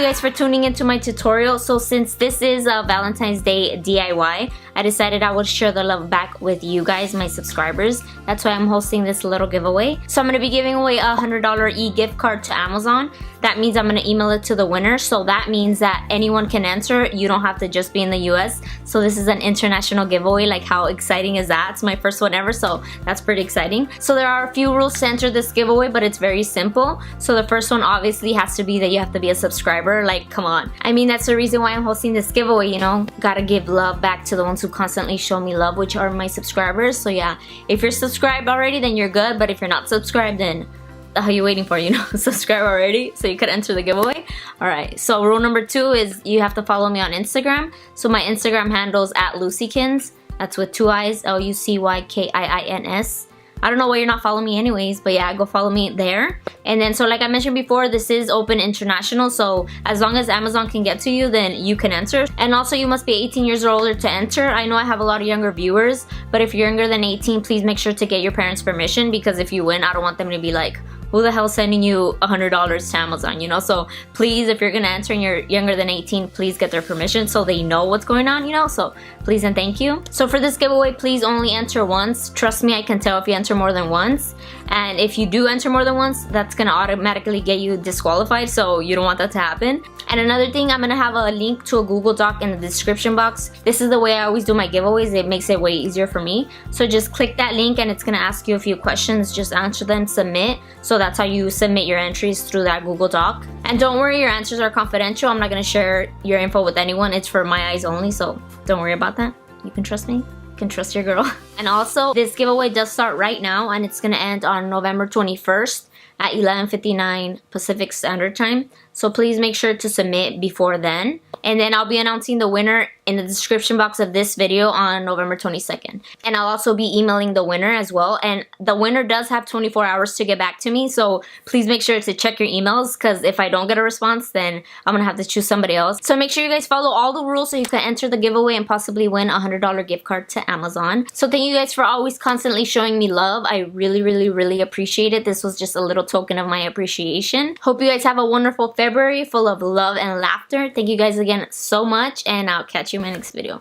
guys for tuning into my tutorial. So since this is a Valentine's Day DIY, I decided I would share the love back with you guys, my subscribers. That's why I'm hosting this little giveaway. So I'm going to be giving away a $100 e-gift card to Amazon. That means I'm going to email it to the winner. So that means that anyone can enter. You don't have to just be in the US. So this is an international giveaway. Like, how exciting is that? It's my first one ever, so that's pretty exciting. So there are a few rules to enter this giveaway, but it's very simple. So the first one obviously has to be that you have to be a subscriber. Like, come on. I mean, that's the reason why I'm hosting this giveaway, you know. Gotta give love back to the ones who constantly show me love, which are my subscribers. So yeah, if you're subscribed already, then you're good. But if you're not subscribed, then the hell are you waiting for, you know? Subscribe already so you could enter the giveaway. Alright, so rule number 2 is you have to follow me on Instagram. So my Instagram handle is at Lucykiins. That's with 2 I's, Lucykiins. I don't know why you're not following me anyways, but yeah, go follow me there. And then, so like I mentioned before, this is open international, so as long as Amazon can get to you, then you can enter. And also, you must be 18 years or older to enter. I know I have a lot of younger viewers, but if you're younger than 18, please make sure to get your parents' permission, because if you win, I don't want them to be like, who the hell is sending you $100 to Amazon, you know? So please, if you're gonna enter and you're younger than 18, please get their permission so they know what's going on, you know? So please and thank you. So for this giveaway, please only enter once. Trust me, I can tell if you enter more than once. And if you do enter more than once, that's gonna automatically get you disqualified, so you don't want that to happen. And another thing, I'm gonna have a link to a Google Doc in the description box. This is the way I always do my giveaways. It makes it way easier for me. So just click that link and it's gonna ask you a few questions. Just answer them, submit. So that's how you submit your entries through that Google Doc. And don't worry, your answers are confidential. I'm not gonna share your info with anyone. It's for my eyes only, so don't worry about that. You can trust me. You can trust your girl. And also, this giveaway does start right now and it's gonna end on November 21st at 11:59 Pacific Standard Time. So please make sure to submit before then. And then I'll be announcing the winner in the description box of this video on November 22nd. And I'll also be emailing the winner as well. And the winner does have 24 hours to get back to me. So please make sure to check your emails, because if I don't get a response, then I'm going to have to choose somebody else. So make sure you guys follow all the rules so you can enter the giveaway and possibly win a $100 gift card to Amazon. So thank you guys for always constantly showing me love. I really, really, really appreciate it. This was just a little token of my appreciation. Hope you guys have a wonderful February full of love and laughter. Thank you guys again so much, and I'll catch you in my next video.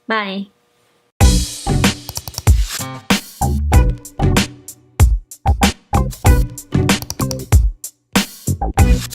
Bye.